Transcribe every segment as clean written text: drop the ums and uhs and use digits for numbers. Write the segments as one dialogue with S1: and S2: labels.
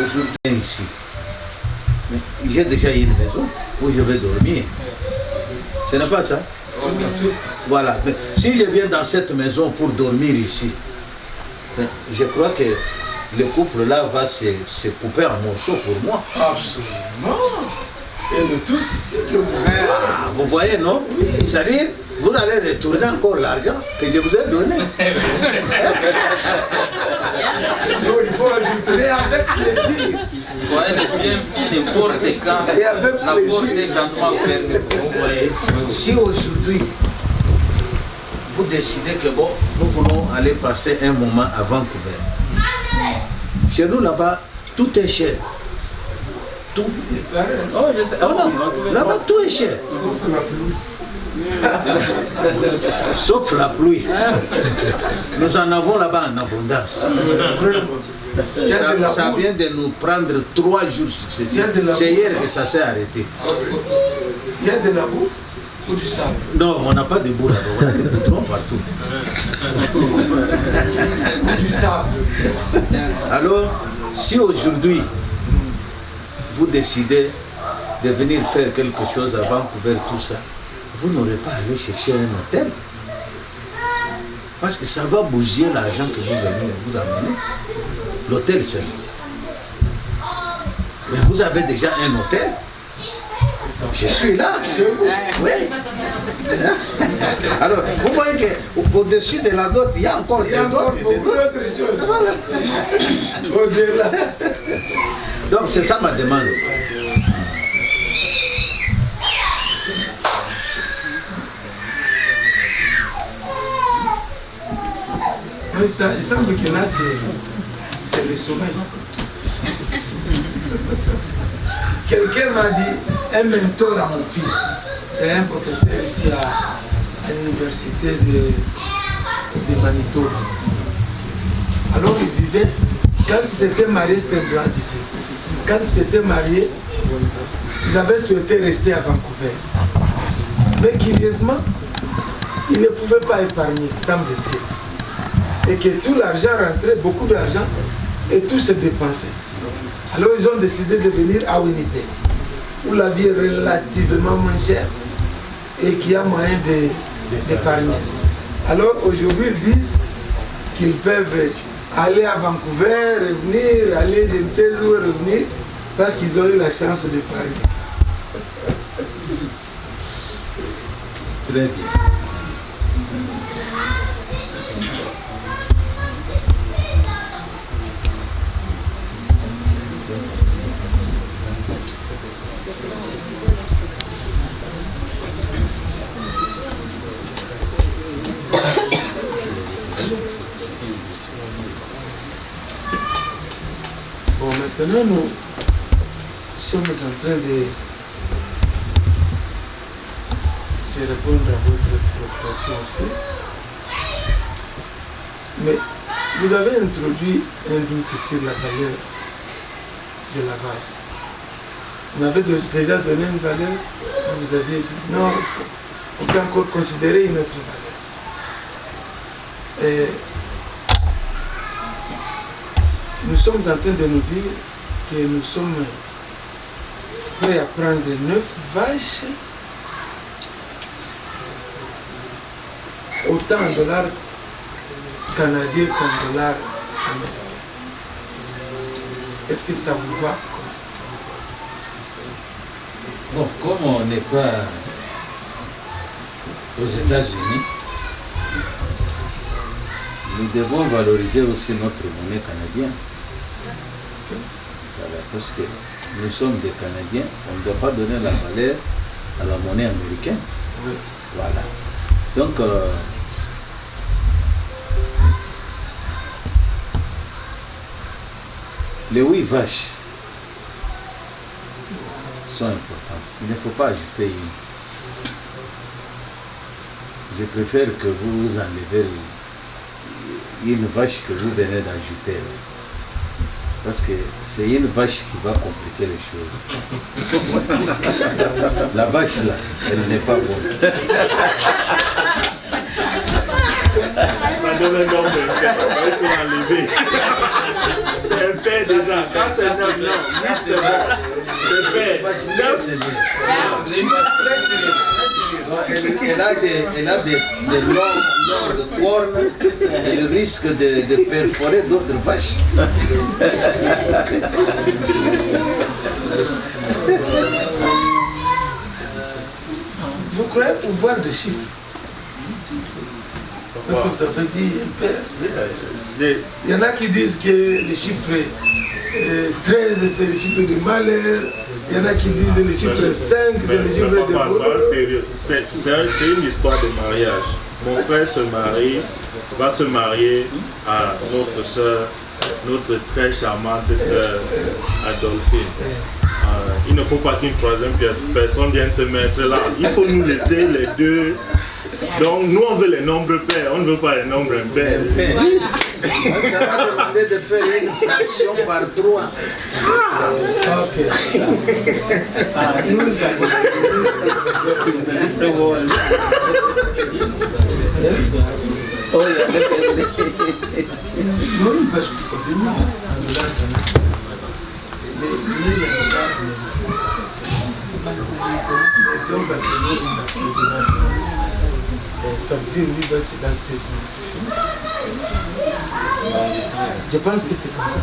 S1: aujourd'hui ici. J'ai déjà une maison où je vais dormir. Ce n'est pas ça? Voilà. Mais si je viens dans cette maison pour dormir ici, je crois que le couple là va se couper en morceaux pour moi.
S2: Absolument. Et nous tous ici que
S1: vous voyez, non? Oui. C'est-à-dire, vous allez retourner encore l'argent que je vous ai donné.
S2: Il faut ajouter avec plaisir.
S3: Soyez les bienvenus n'importe quand.
S2: Et avec
S3: la porte est grandement fermée.
S1: Vous voyez, si aujourd'hui vous décidez que bon, nous voulons aller passer un moment à Vancouver. Chez nous là-bas, tout est cher. Tout.
S3: Oh, je sais.
S1: Oh, non, là-bas, tout est cher. Sauf la pluie. Nous en avons là-bas en abondance. Ça vient de nous prendre 3 jours successifs. C'est hier que ça s'est arrêté.
S2: Il y a de la boue ou du sable?
S1: Non, on n'a pas de boue là-bas, on a des goudrons partout.
S2: Du sable.
S1: Alors, si aujourd'hui, vous décidez de venir faire quelque chose à Vancouver, tout ça, vous n'aurez pas à aller chercher un hôtel. Parce que ça va bouger l'argent que vous venez vous amener. L'hôtel seul. Mais vous avez déjà un hôtel. Je suis là. Oui. Alors, vous voyez qu'au-dessus de la dot, il y a encore des dots.
S2: D'autres choses.
S1: Voilà.
S2: Au-delà.
S1: Donc, c'est ça ma demande.
S2: Il semble que là, c'est le sommeil. Quelqu'un m'a dit, un mentor à mon fils, c'est un professeur ici à l'université de Manitoba. Alors il disait, quand ils s'étaient mariés, c'était blanc ici. Quand ils s'étaient mariés, ils avaient souhaité rester à Vancouver. Mais curieusement, ils ne pouvaient pas épargner, semble-t-il. Et que tout l'argent rentrait, beaucoup d'argent, et tout se dépensait. Alors ils ont décidé de venir à Winnipeg, où la vie est relativement moins chère et qu'il y a moyen d'épargner. Alors aujourd'hui ils disent qu'ils peuvent aller à Vancouver, revenir, aller je ne sais où revenir, parce qu'ils ont eu la chance d'épargner.
S1: Très bien.
S2: Bon, maintenant nous sommes en train de répondre à votre préoccupation aussi. Mais vous avez introduit un doute sur la valeur de la vache. Vous m'avez déjà donné une valeur, vous aviez dit non, on peut encore considérer une autre valeur. Et nous sommes en train de nous dire que nous sommes prêts à prendre 9 vaches, autant en dollars canadiens qu'en dollars américains. Est-ce que ça vous va comme ça?
S1: Bon, comme on n'est pas aux États-Unis, nous devons valoriser aussi notre monnaie canadienne. Voilà, parce que nous sommes des Canadiens, on ne doit pas donner la valeur à la monnaie américaine.
S2: Oui.
S1: Voilà. Donc, les 8 vaches sont importantes. Il ne faut pas ajouter une. Je préfère que vous enlevez une vache que vous venez d'ajouter. Parce que c'est une vache qui va compliquer les choses. La vache là, elle n'est pas bonne.
S4: Ça donne un nom, il faut l'enlever. C'est un père déjà. Quand c'est un
S5: c'est bon. C'est fait.
S1: Elle a des longues cornes, elle risque de perforer d'autres vaches.
S2: Vous croyez pouvoir des chiffres? Parce que vous avez dit un père. Il y en a qui disent que les chiffres 13 c'est le chiffre du malheur. Il y en a qui disent le chiffre 5 c'est le chiffre de bonheur.
S5: C'est une histoire de mariage. Mon frère va se marier à notre soeur, notre très charmante soeur Adolphine. Il ne faut pas qu'une troisième personne vienne se mettre là. Il faut nous laisser les deux. Donc nous on veut les nombres pairs, on ne veut pas les nombres impairs.
S1: Ça va demander de faire une fraction par 3.
S2: Ok. Nous savons. Sortir l'université dans 16 000, je pense que c'est comme ça.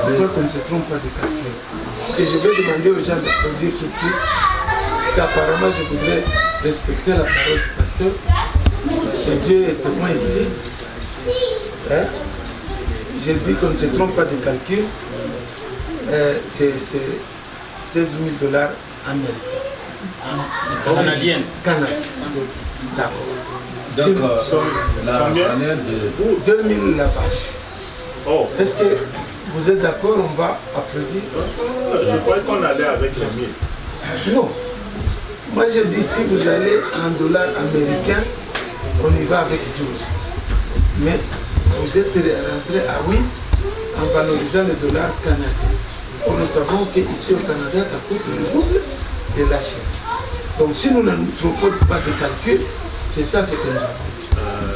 S2: Pourquoi qu'on ne se trompe pas de calcul? Parce que je vais demander aux gens d'applaudir tout de suite. Parce qu'apparemment, je voudrais respecter la parole du pasteur. Et Dieu est témoin ici. Hein? J'ai dit qu'on ne se trompe pas de calcul. C'est 16 000 $ américains. Canadiens. D'accord.
S1: Donc, la valeur de
S2: 2000 la vache.
S5: Oh.
S2: Est-ce que vous êtes d'accord? On va applaudir.
S5: Je croyais qu'on allait avec les 1000.
S2: Non. Moi je dis si vous allez en dollars américains, on y va avec 12. Mais vous êtes rentré à 8 en valorisant les dollars canadiens. Et nous savons qu'ici au Canada, ça coûte le double de la Chine. Donc si nous ne nous trompons pas de calcul, c'est ça ce que nous avons.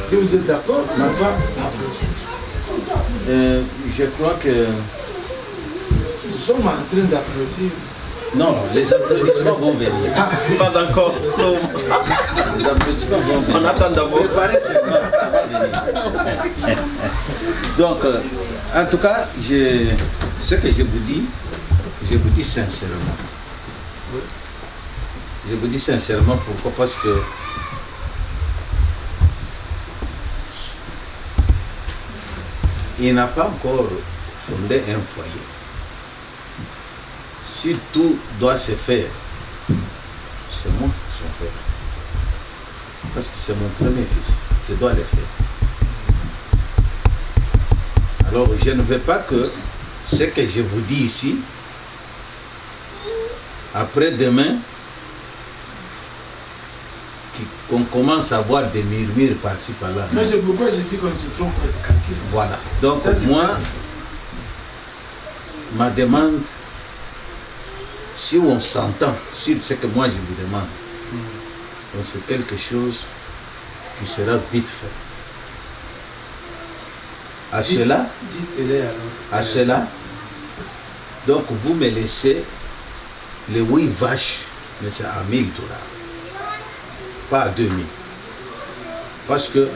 S2: Si vous êtes d'accord, on va applaudir.
S1: je crois que...
S2: Nous sommes en train d'applaudir.
S1: Non, les applaudissements vont venir.
S3: Pas encore.
S1: Les applaudissements vont venir.
S3: On attend d'abord.
S1: Préparez, ça va venir. Donc, en tout cas, ce que je vous dis sincèrement. Je vous dis sincèrement pourquoi, parce que il n'a pas encore fondé un foyer. Si tout doit se faire, c'est moi son père. Parce que c'est mon premier fils, je dois le faire. Alors je ne veux pas que ce que je vous dis ici, après-demain, qu'on commence à voir des murmures par-ci par-là.
S2: Mais c'est pourquoi je dis qu'on ne se trompe pas de calcul.
S1: Voilà. Donc moi, ma demande, si on s'entend sur ce que moi je vous demande, c'est quelque chose qui sera vite fait. À cela,
S2: dites-le alors.
S1: À cela, donc vous me laissez les 8 vaches, mais c'est à 1000 $. Pas à 2000. Parce que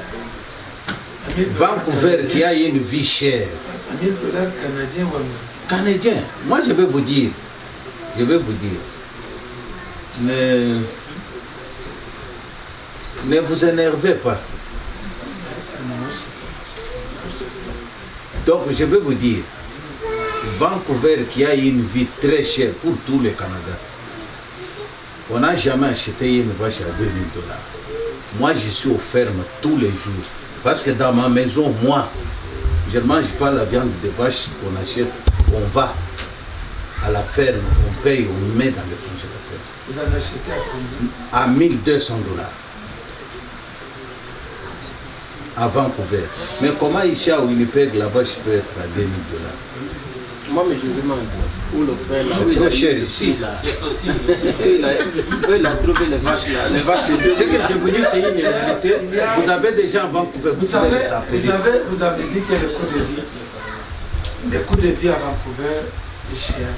S1: Vancouver, qui a une vie chère.
S2: À 1000 $ canadiens ou américains?
S1: Canadien. Moi, je vais vous dire. Ne vous énervez pas. Donc, je vais vous dire. Vancouver, qui a une vie très chère pour tout le Canada. On n'a jamais acheté une vache à 2000 $. Moi, je suis aux fermes tous les jours. Parce que dans ma maison, moi, je ne mange pas la viande de vache qu'on achète. On va à la ferme, on paye, on met dans le congélateur.
S2: Vous en achetez à combien?
S1: À 1200 $. À Vancouver. Mais comment ici à Winnipeg, la vache peut être à 2000 $?
S3: Moi, mais je me demande où le frère là.
S1: C'est trop cher ici.
S3: Il a trouvé les vaches là. Les vaches de
S1: Ce que je vous dis, c'est une réalité. Vous avez des gens à Vancouver,
S2: vous avez dit que le coût de vie à Vancouver cher.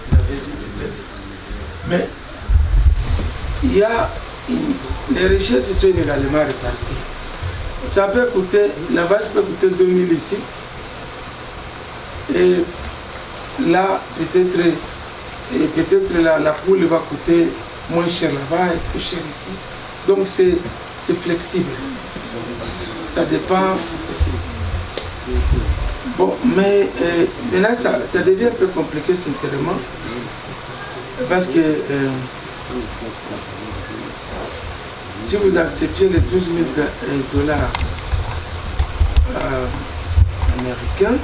S2: Vous avez dit peut-être. Mais il y a les richesses sont inégalement réparties. Ça peut coûter, la vache peut coûter 2000 ici. Et là, peut-être la poule va coûter moins cher là-bas et plus cher ici. Donc c'est flexible. Ça dépend. Bon, mais maintenant ça devient un peu compliqué sincèrement. Parce que si vous acceptiez les 12 000 $ américains,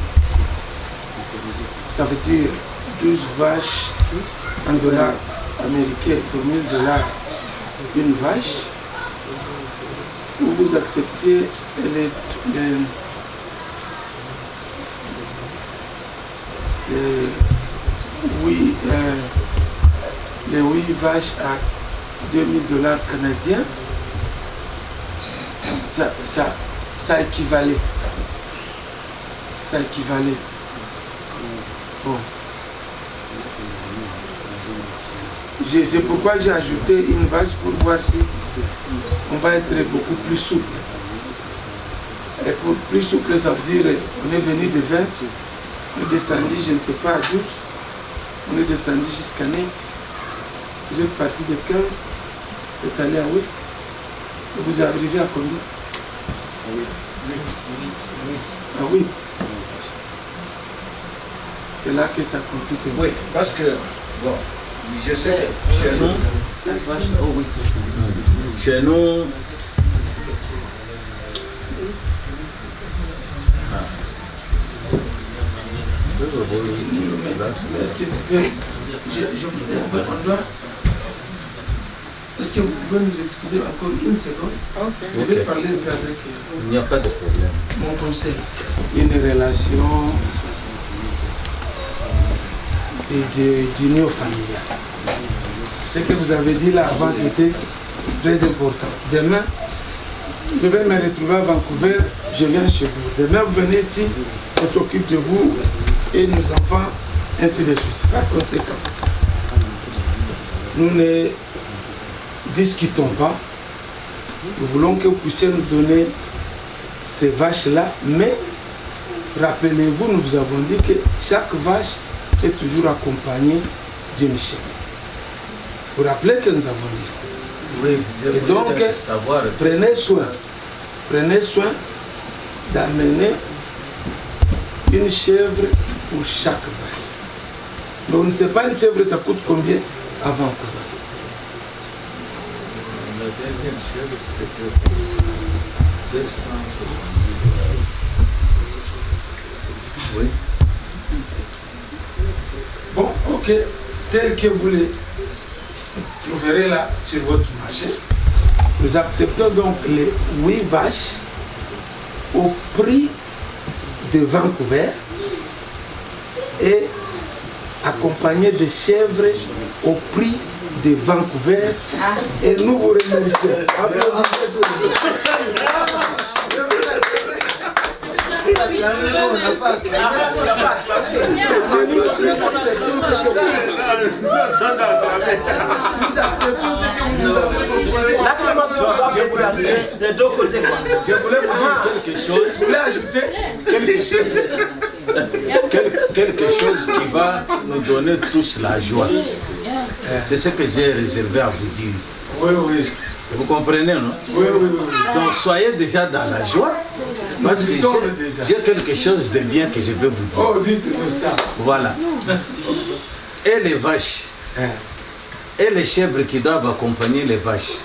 S2: ça veut dire 12 vaches en dollars américains pour 1000 $ une vache, ou vous acceptiez les 8 vaches à 2000 $ canadiens, ça équivalait. Ça équivalait. Bon. C'est pourquoi j'ai ajouté une vache pour voir si on va être beaucoup plus souple. Et pour plus souple, ça veut dire on est venu de 20, on est descendu, je ne sais pas, à 12, on est descendu jusqu'à 9, vous êtes parti de 15, vous êtes allé à 8, et vous arrivez à combien? À 8. C'est là que ça complique un peu.
S1: Oui, parce que, bon, je sais, chez nous,
S2: est-ce que tu peux, est-ce que vous pouvez nous excuser encore une seconde? Je vais parler un peu avec
S1: il n'y a pas de problème.
S2: mon conseil. Une relation d'union familiale. Ce que vous avez dit là avant, c'était très important. Demain, je vais me retrouver à Vancouver, je viens chez vous. Demain, vous venez ici, on s'occupe de vous et nos enfants, ainsi de suite. Par conséquent, nous ne discutons pas. Nous voulons que vous puissiez nous donner ces vaches-là, mais rappelez-vous, nous vous avons dit que chaque vache est toujours accompagnée d'une chèvre. Vous vous rappelez que nous avons dit ça?
S1: Oui, je
S2: et donc,
S1: savoir
S2: prenez soin d'amener une chèvre pour chaque vache. Mais on ne sait pas une chèvre, ça coûte combien à Vancouver?
S1: La dernière chèvre, c'était 270 $. Oui.
S2: Bon, ok, tel que vous les trouverez là sur votre marché, nous acceptons donc les 8 vaches au prix de Vancouver et accompagnées de chèvres au prix de Vancouver, et nous vous remercions.
S1: Des deux côtés, quoi. Je voulais vous dire quelque chose.
S2: Je voulais ajouter
S1: quelque chose qui va nous donner tous la joie. C'est ce que j'ai réservé à vous dire.
S2: Oui, oui.
S1: Vous comprenez, non?
S2: Oui, oui, oui.
S1: Donc soyez déjà dans la joie. Parce que j'ai quelque chose de bien que je veux vous dire.
S2: Oh, dites-nous ça.
S1: Voilà. Et les vaches. Et les chèvres qui doivent accompagner les vaches.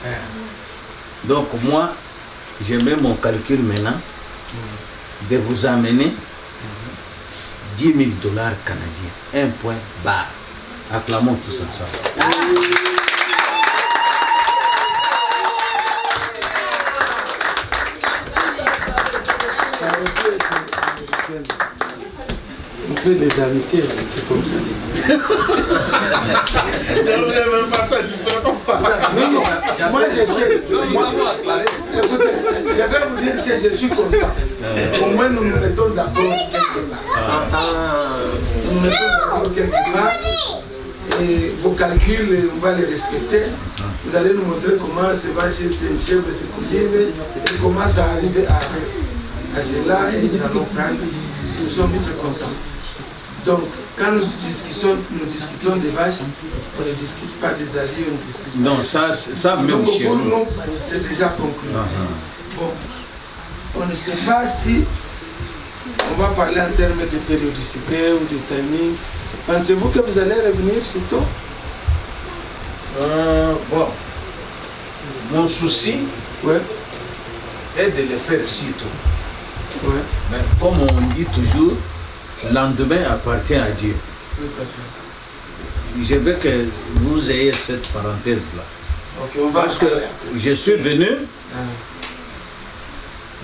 S1: Donc moi, je mets mon calcul maintenant de vous amener 10 000 $ canadiens. Un point barre. Acclamons tous ensemble.
S2: On fait des amitiés, c'est comme ça. Moi j'essaie. Écoutez, je vais vous dire que je suis content. Au moins nous nous mettons d'accord quelque part. Nous nous mettons d'accord calculs, on va les respecter. Vous allez nous montrer comment ces vaches, ces chèvres se combinent et comment ça arrive à cela et nous allons prendre. Nous sommes très contents. Donc, quand nous discutons des vaches, on ne discute pas des alliés, on discute.
S1: Non, ça même
S2: donc,
S1: chez
S2: pour
S1: nous.
S2: nous, c'est déjà conclu. Bon, on ne sait pas si on va parler en termes de périodicité ou de timing. Pensez-vous que vous allez revenir sitôt?
S1: Bon, mon souci
S2: Ouais.
S1: est de le faire sitôt.
S2: Ouais.
S1: Mais comme on dit toujours, le lendemain appartient à Dieu.
S2: Tout à fait.
S1: Je veux que vous ayez cette parenthèse-là.
S2: Ok, on va
S1: Parce que je suis venu,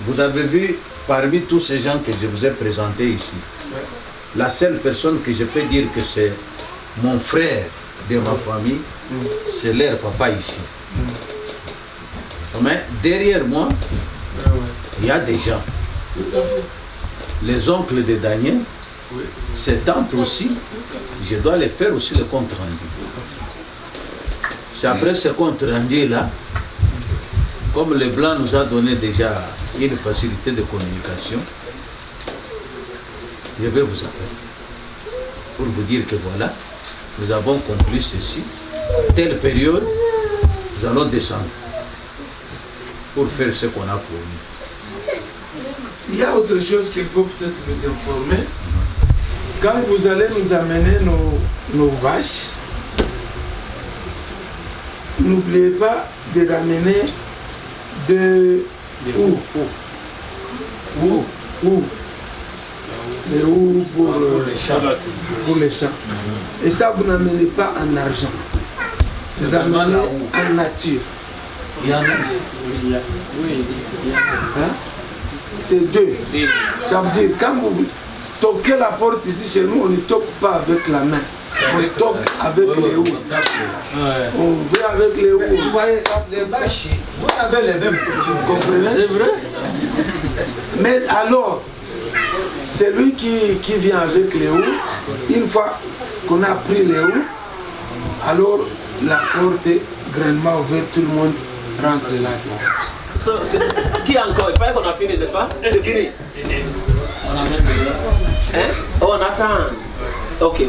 S1: vous avez vu, parmi tous ces gens que je vous ai présentés ici,
S2: Ouais.
S1: la seule personne que je peux dire que c'est mon frère de ma famille, c'est leur papa ici. Mais derrière moi, il y a des gens.
S2: Tout à fait.
S1: Les oncles de Daniel,
S2: Oui.
S1: ses tantes aussi, je dois les faire aussi le compte rendu. C'est après ce compte rendu-là, comme le blanc nous a donné déjà une facilité de communication, je vais vous appeler pour vous dire que voilà, nous avons conclu ceci, telle période, nous allons descendre pour faire ce qu'on a promis.
S2: Il y a autre chose qu'il faut peut-être vous informer. Quand vous allez nous amener nos vaches, n'oubliez pas de ramener de où? Les houes pour les champs. Et ça, vous n'amenez pas en argent. Vous amenez en nature.
S1: Il y en a.
S2: Hein? C'est deux. Ça veut dire, quand vous toquez la porte ici chez nous, on ne toque pas avec la main. On toque avec les houes. On vient avec les houes.
S1: Vous voyez, les vaches, vous avez les mêmes trucs.
S2: Vous comprenez?
S3: C'est vrai?
S2: Mais alors, celui qui vient avec les houes, une fois qu'on a pris les houes, alors la porte est grandement ouverte, tout le monde rentre là.
S3: Qui encore? Il paraît qu'on a fini, n'est-ce pas? C'est fini.
S4: On a même de
S3: Hein? Oh, on attend. Ok.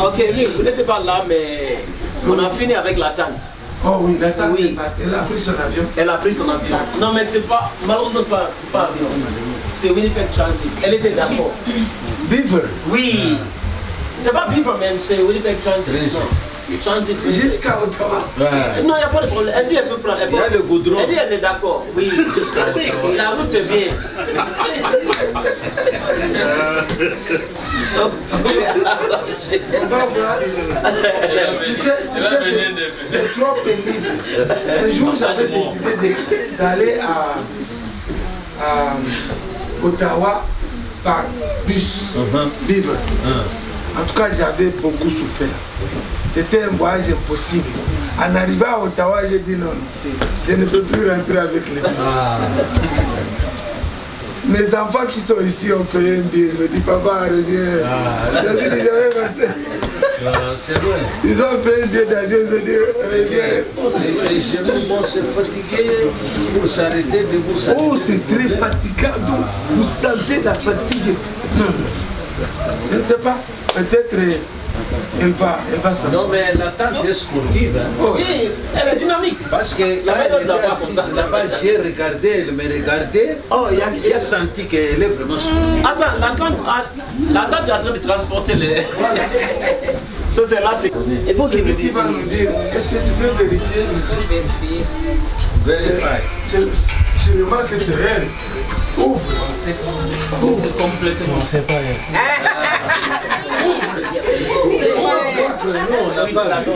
S3: Ok, lui, vous n'étiez pas là, mais on a fini avec la tante.
S2: Oh oui, la tante,
S3: Oui.
S2: elle a pris son avion.
S3: Elle a pris son avion. Non, mais c'est pas, malheureusement pas avion. C'est Winnipeg Transit. Elle était d'accord.
S2: Beaver,
S3: Oui. C'est pas Beaver même, c'est Winnipeg Transit. Non. Transit.
S2: jusqu'à Ottawa.
S3: Non, il n'y a pas de problème. Elle dit elle peut prendre.
S1: Il y a le goudron.
S3: Elle dit elle est d'accord. Oui. La route est bien.
S2: On va voir. Tu sais, c'est trop pénible. Un jour, j'avais décidé d'aller à Ottawa par bus, Beaver. En tout cas, j'avais beaucoup souffert. C'était un voyage impossible. En arrivant à Ottawa, j'ai dit non, je ne peux plus rentrer avec les bus. Mes enfants qui sont ici ont payé un billet. Je me dis, papa, reviens. Je suis déjà passé.
S1: C'est vrai.
S2: Ils ont payé un billet d'avion, je dis, reviens.
S1: Les genoux vont se fatiguer pour s'arrêter de vous s'arrêter.
S2: Oh, c'est très fatigant. Donc, vous sentez la fatigue. Non, je ne sais pas. Peut-être elle va s'en
S1: Non, mais la tante est sportive. Hein.
S2: Oh,
S3: Oui, elle est dynamique.
S1: Parce que là, elle était assise là-bas, j'ai regardé, elle me regardait.
S3: Oh,
S1: J'ai senti qu'elle est vraiment sportive.
S3: Attends, la tante est en train de transporter les. Ça, c'est là, c'est. Il faut qu'il me
S2: qui
S3: dise.
S2: va nous dire, est-ce que tu peux vérifier, monsieur?
S1: Verify.
S2: Je remarque que c'est elle. Ouvre.
S4: complètement.
S2: On sait pas elle.
S1: Non, on n'a pas vu.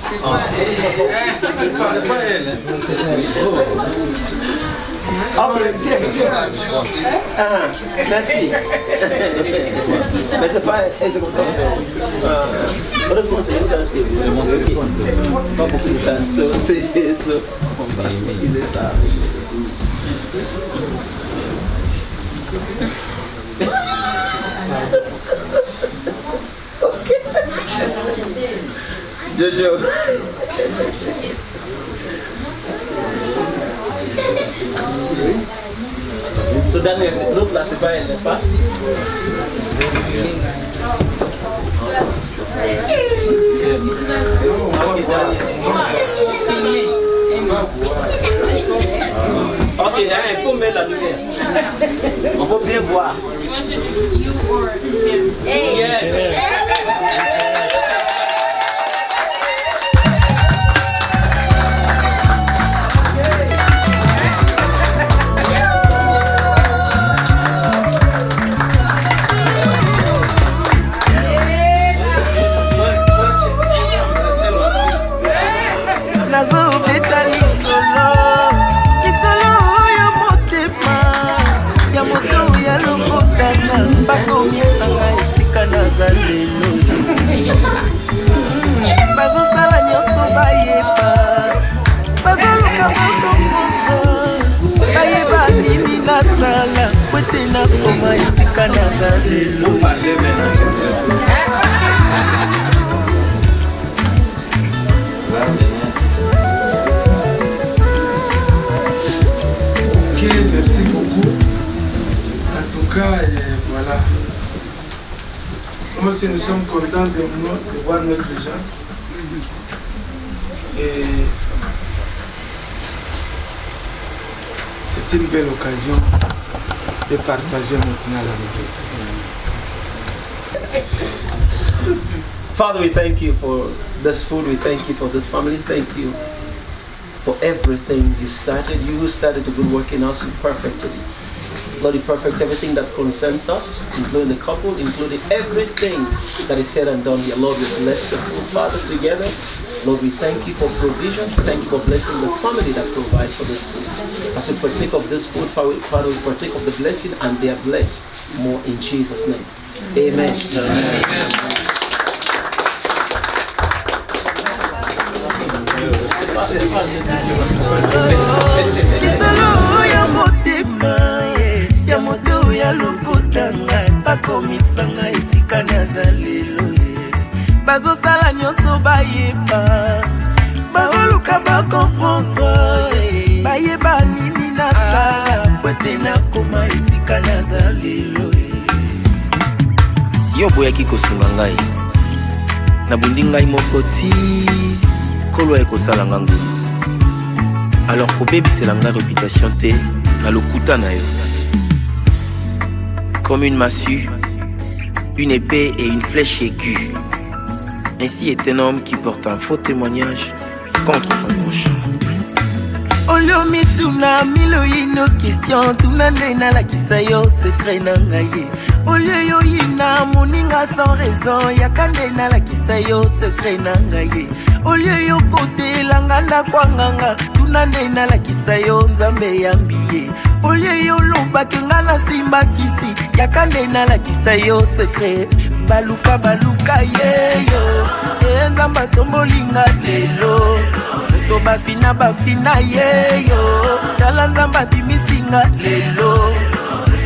S1: C'est pas elle.
S3: Ok, tiens. Merci. Mais c'est pas elle, c'est comme ça. Heureusement, c'est une tante.
S1: C'est mon téléphone.
S3: Pas beaucoup de temps. C'est ça. On va utiliser ça. Ok.
S1: Jojo.
S3: Ce dernier, l'autre là, c'est pas elle, n'est-ce pas? Ok, dernier. Ok, il faut mettre la lumière. On veut bien voir. Yes.
S6: bazosala nyonso bayeba bazoluka bakomoko bayeba nini nasala po ete nakoma esika naza lelo
S2: Ok, merci beaucoup. En tout cas, voilà. Moi aussi, nous sommes contents de voir notre gens. Et c'est une belle occasion de partager maintenant la nourriture.
S3: Father, we thank you for this food. We thank you for this family. Thank you for everything you started. You who started the good work in us, you perfected it. Lord, you perfect everything that concerns us, including the couple, including everything that is said and done here. Lord, we bless the food, Father, together. Lord, we thank you for provision. Thank you for blessing the family that provides for this food. As we partake of this food, Father, we partake of the blessing and they are blessed more in Jesus' name. Amen. Amen.
S6: ya moto ya lokotanga bakomisanga esika naza lelo bazosala nyonso bayeba baoluka bakomprendre bayeba nini nasala po ete nakoma esika naza lelo
S7: si yo boyaki kosunga ngai nabundi ngai moko ti kolo ekosala nga ngulu alors kobebisela ngai réputation te na lokuta na yo. Comme une massue, une épée et une flèche aiguë. Ainsi est un homme qui porte un faux témoignage contre son prochain.
S6: Oliomi tuna miloino question tuna ndena la kisayo secret na ngaye. Olio yo ina moninga sans raison yakandena la kisayo secret na ngaye. Olio yo kote langanda kwanganga tuna ndena la kisayo nzambe yambiye. Olio yo lobaki ngana simba kisi yakandena la kisayo secret baluka baluka yeyo nzamba tombolinga lelo to bafina bafina yeyo tala nzamba bimisinga lelo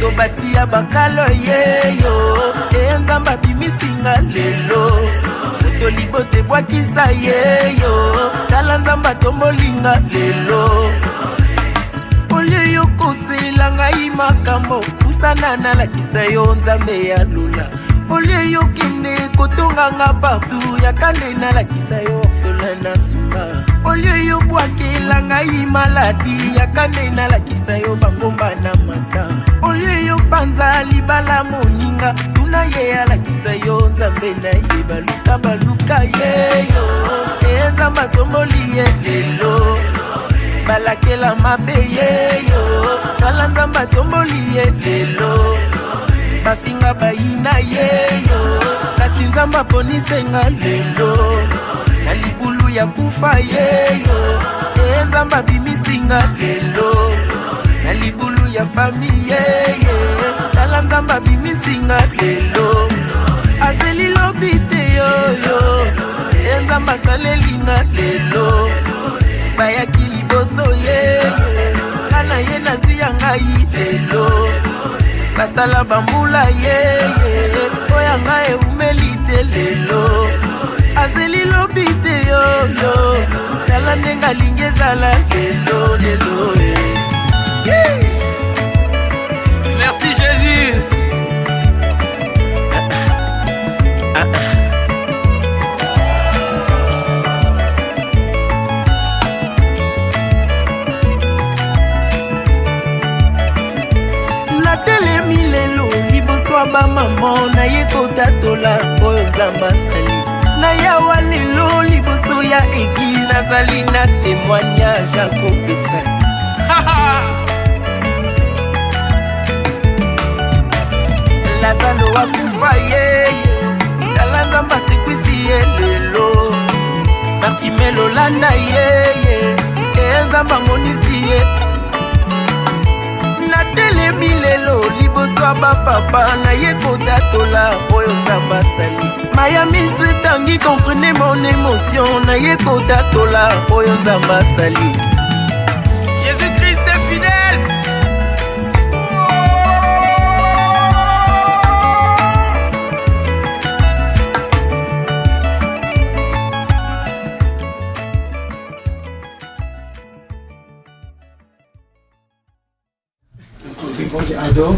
S6: to batia bakalo yeyo nzamba bimisinga lelo to libote bwakisa yeyo tala nzamba tombolinga lelo olio yo kosela ngai makambo pusana nalakisa yo nzambe ya lula olio yo kende kotonganga partout yakande nalakisa yo orphelin na suka olio yo bwakela ngai maladi yakande nalakisa yo bangomba na mata olio yo panza libala moninga tuna ye alakisa yo nzambe na ye baluka baluka yeyo nzamba tomboli ye lelo balakela mabe yeyo tala nzamba tomboli ye lelo bafinga bayina yeyo kasi nzamba ponisenga lelo na libulu ya kufa yeyo Nzamba bimisinga lelo Na libulu ya famille Tala nzamba bimisinga lelo Azeli lobite yoyo Nzamba salelinga lelo Bayaki liboso Kana ye nazwi ya ngai lelo Basala bambula Oya ngai umelite lelo Azeli lobite yoyo Tala nenga lingezala lelo lelo Merci Jésus Natelemi lelo liboso ba maman na ye kotatola oyo Nzamba sali na yawa lelo liboso ya église nazali na témoignage ya kopesa Lazalo wakufa Tala Nzamba sekwisi ye lelo Martimelo landa Nzamba monisi ye Natelemi lelo liboso ba papa na ye kotatola oyo Nzamba sali Miami Tangi comprenez mon émotion na ye kotatola oyo Nzamba sali Jésus-Christ est fidèle
S8: Ado,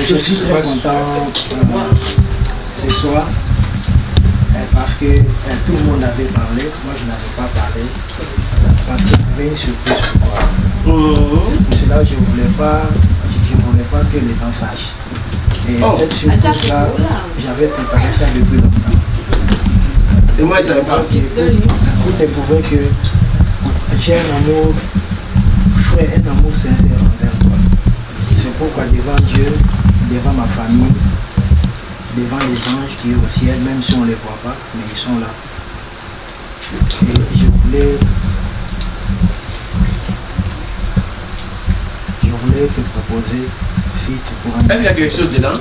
S8: je suis très content ce soir parce que tout le monde avait parlé, moi je n'avais pas parlé parce qu'il y avait une surprise pour moi. Pour cela je ne voulais pas que les gens fâchent. Et cette surprise-là, j'avais préparé ça depuis longtemps.
S3: Et moi je savais pas.
S8: Pour te prouver que j'ai un amour frère, un amour sincère envers toi. C'est pourquoi devant Dieu, devant ma famille, devant les anges qui sont au ciel, même si on ne les voit pas, mais ils sont là. Et je voulais te proposer, fille, tu pourras...
S3: Est-ce qu'il y a quelque chose dedans?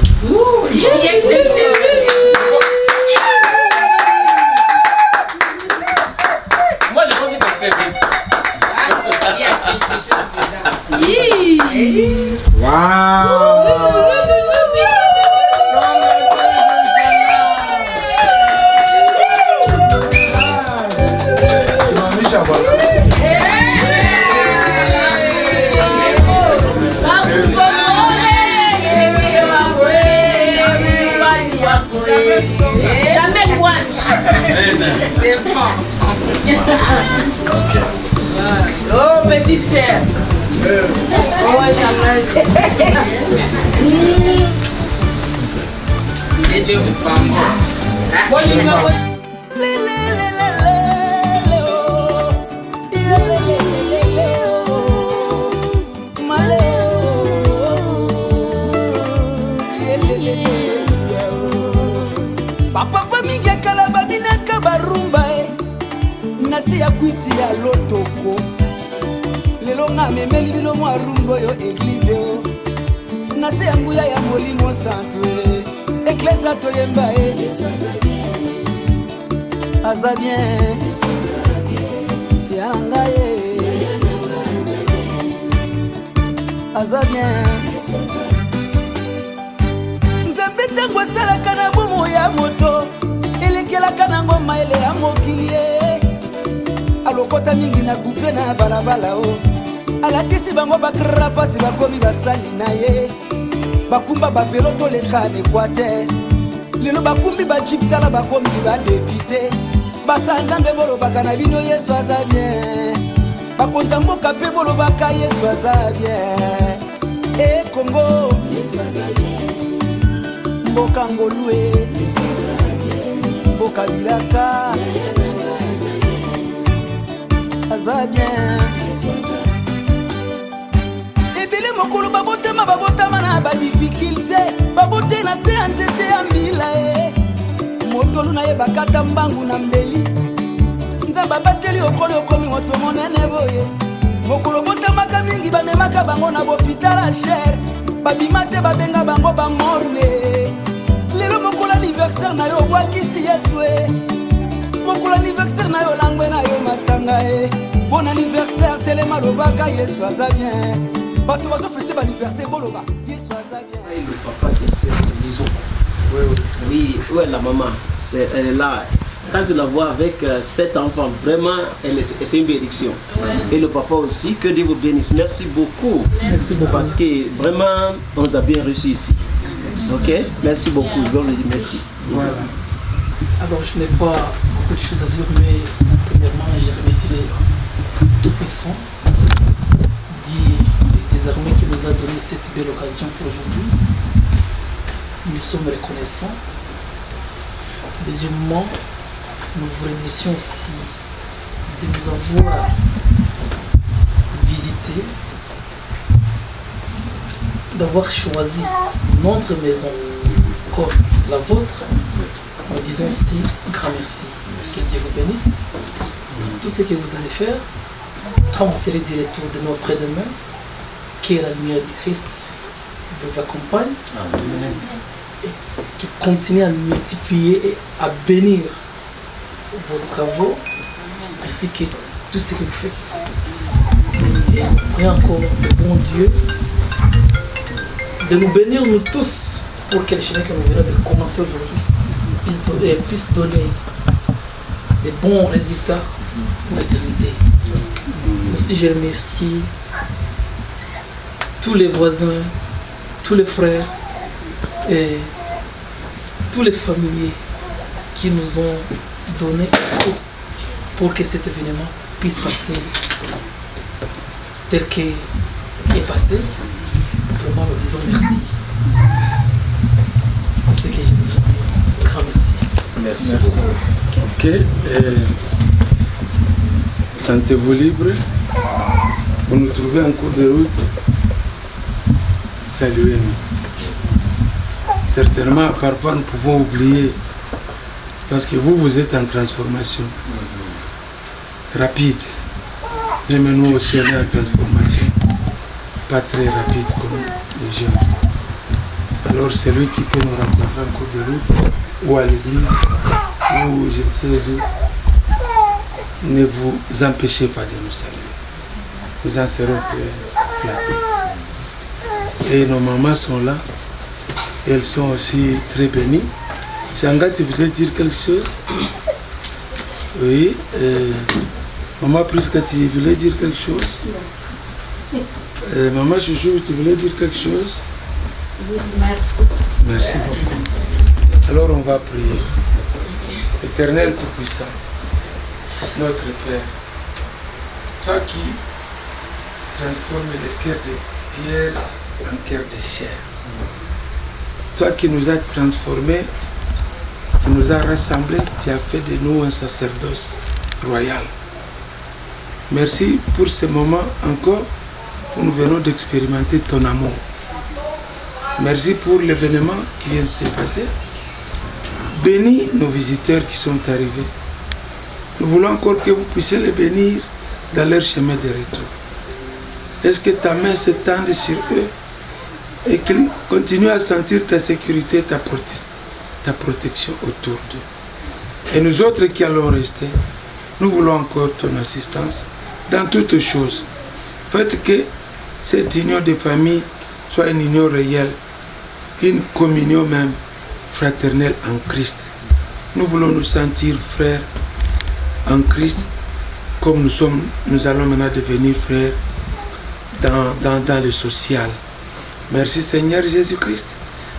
S3: Moi je pensais que c'était vite.
S9: Il y a quelque chose dedans.
S8: Waouh!
S9: Jamais quoi. C'est bon. Oh, petite sœur. Oh, jamais. Et je vous parle.
S6: Papa mingi akala babinaka barumba nasi ya kwiti ya lotoko lelo nga memeli bino mwa rumba yo église o nasi ya nguya ya molimo santo église toyemba aza bien yanga aza bien Nzambe tango asalaka na bomo ya moto elekelaka na ngoma ele ya mokili alokota mingi na kupe na balabala o alatisi bango bakrafati bakomi basali na ye bakumba bavelo toleka na Équateur lelo bakumbi bajipitala bakomi badepite basanzambe bolobaka na bino Yesu aza bien bakonza mboka mpe bolobaka Yesu aza bien Congo Yesu aza bien Mboka Ngolue Mboka Bilaka aza bien ebele mokolo babotama na badifficulté babote na se ya nzete ya mbila motolu na ye bakata mbangu na mbeli babateli okoli okomi moto monene boye mokolo botamaka mingi bamemaka bango na bopitala chere babima te babenga bango bamorne lelo mokolo anniversaire na yo obwakisi yesu mokolo anniversaire na yo langwe na yo masanga bon anniversaire telema lobaka yesu aza bien bato bazofete baanniversaire boloba yesu aza bien.
S3: Le papa de cette maison. Oui, où est la maman? Elle est là. Quand tu la vois avec 7 enfants, vraiment, c'est une bénédiction. Et le papa aussi, que Dieu vous bénisse. Merci beaucoup. Merci beaucoup. Parce que vraiment, on nous a bien reçus ici. Ok? Merci beaucoup. Je vous le dis merci.
S10: Voilà. Alors, je n'ai pas beaucoup de choses à dire, mais premièrement, je remercie les Tout-Puissants, des armées qui nous a donné cette belle occasion pour aujourd'hui. Nous sommes reconnaissants. Deuxièmement, nous vous remercions aussi de nous avoir visités, d'avoir choisi notre maison comme la vôtre. Nous disons aussi grand merci. Que Dieu vous bénisse pour tout ce que vous allez faire. Quand vous serez du retour de nos après-demain, que la lumière du Christ vous accompagne. Amen. Et qui continue à multiplier et à bénir vos travaux ainsi que tout ce que vous faites. Et nous prions encore le bon Dieu de nous bénir nous tous pour que le chemin que nous venons de commencer aujourd'hui puisse donner des bons résultats pour l'éternité. Aussi je remercie tous les voisins, tous les frères et tous les familiers qui nous ont donné écho pour que cet événement puisse passer tel qu'il est passé. Vraiment, nous disons merci. C'est tout ce que je voudrais dire. Grand merci.
S2: Merci. Ok. Sentez-vous libre pour nous trouver en cours de route. Saluez-nous. Certainement, parfois nous pouvons oublier, parce que vous êtes en transformation rapide. Même nous aussi, on est en transformation, pas très rapide comme les gens. Alors, celui qui peut nous rencontrer en cours de route, ou à l'église, ou je ne sais où, ne vous empêchez pas de nous saluer. Nous en serons très flattés. Et nos mamans sont là. Elles sont aussi très bénies. Changa, tu voulais dire quelque chose? Oui. Maman Prisca, tu voulais dire quelque chose? Maman Chouchou, tu voulais dire quelque chose?
S9: Merci.
S2: Merci beaucoup. Alors on va prier. Éternel Tout-Puissant, notre Père, toi qui transformes les cœurs de pierre en cœur de chair, toi qui nous as transformés, tu nous as rassemblés, tu as fait de nous un sacerdoce royal. Merci pour ce moment encore où nous venons d'expérimenter ton amour. Merci pour l'événement qui vient de se passer. Bénis nos visiteurs qui sont arrivés. Nous voulons encore que vous puissiez les bénir dans leur chemin de retour. Est-ce que ta main s'étende sur eux et qu'ils continuent à sentir ta sécurité, ta protection autour d'eux. Et nous autres qui allons rester, nous voulons encore ton assistance dans toutes choses. Faites que cette union de famille soit une union réelle, une communion même fraternelle en Christ. Nous voulons nous sentir frères en Christ comme nous allons maintenant devenir frères dans le social. Merci Seigneur Jésus-Christ.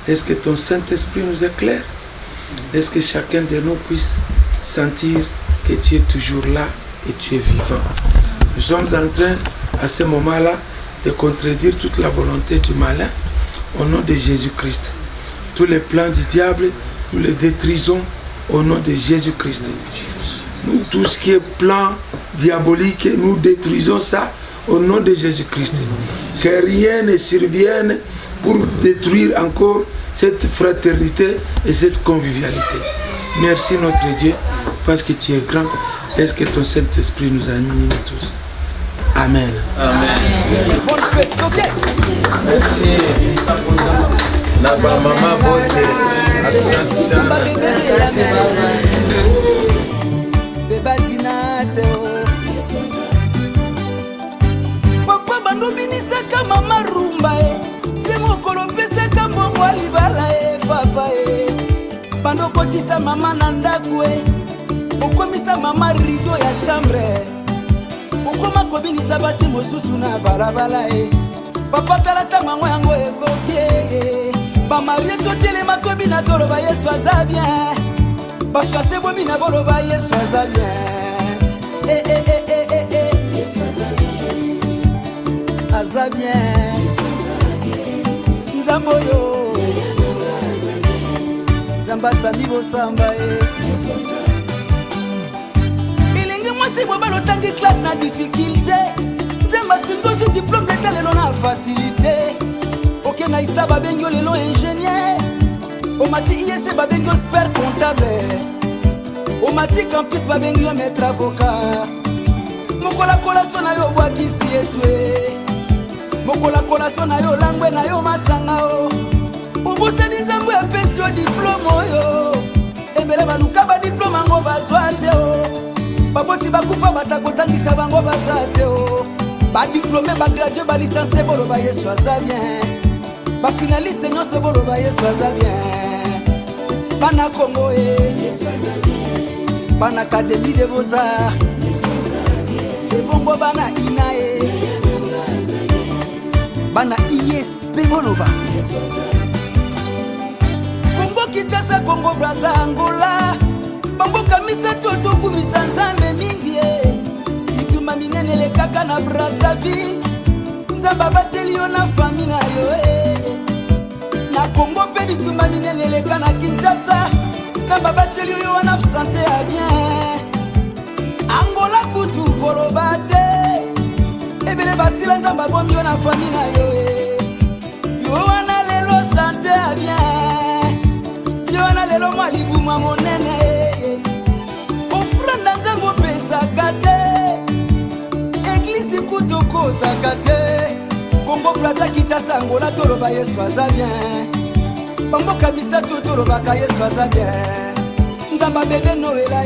S2: Est-ce que ton Saint-Esprit nous éclaire? Est-ce que chacun de nous puisse sentir que tu es toujours là et tu es vivant? Nous sommes en train, à ce moment-là, de contredire toute la volonté du malin au nom de Jésus-Christ. Tous les plans du diable, nous les détruisons au nom de Jésus-Christ. Nous, tout ce qui est plan diabolique, nous détruisons ça au nom de Jésus-Christ. Que rien ne survienne pour détruire encore cette fraternité et cette convivialité. Merci notre Dieu, parce que tu es grand Laisse que ton Saint-Esprit nous anime tous. Amen.
S1: Amen.
S6: Bonne fête, ok?
S1: Merci. La maman bonne.
S6: Papa bandobinisaka mama rumba se mokolo pesaka mbongo libala papa bandokotisa mama na ndako okomisa mama rido ya chambre okoma kobinisa basi mosusu na balabala papa tala ntango yango ekoki bamarie totelema tobina toloba yesu aza bien bafase bobina boloba yesu aza bien yesu aza bien aza bien nzambe oyo nzambe asami bosamba elingi mwasi bwe balotangi classe na difficulté nzambe asingozi diplôme d'etat lelo na facilité oke na ista babengi yo lelo ingénieur omati iese babengi yo super comptable omati campus babengi yo maître avocat mokolakola na yo bwakisi yesu mokolakola na yo langwe na yo masanga obosani nzambe apesi yo diplôme oyo ebele baluka badiplôme yango bazwa te baboti bakufa batakotangisa bango baza te badiplôme bagradue balisanse boloba yesu aza bien bafinaliste nyonso boloba yesu aza bien bana kongo yesu aza bien bana académie de beaux-arts ebongo bana ina bana ISP boloba Kongo Kinshasa Kongo Brazza Angola bamboka misato tokumisa nzambe mingi ituma minene lekaka na Brazzaville nzambe abateli yo na fami na yo na Kongo mpe bituma minene leka na Kinshasa nzambe abateli yo wana sante ya bien Angola kutu koloba te ebele basila nzambe abomi yo na fami na yo yo wana lelo sante ya bien yo wana lelo mwa libuma monene ofranda nzambe opesaka te eglise kutu okotaka te Kongo Brazza Kinshasa Angola toloba yesu aza bien bamboka misato tolobaka yesu aza bien nzambe abebe noela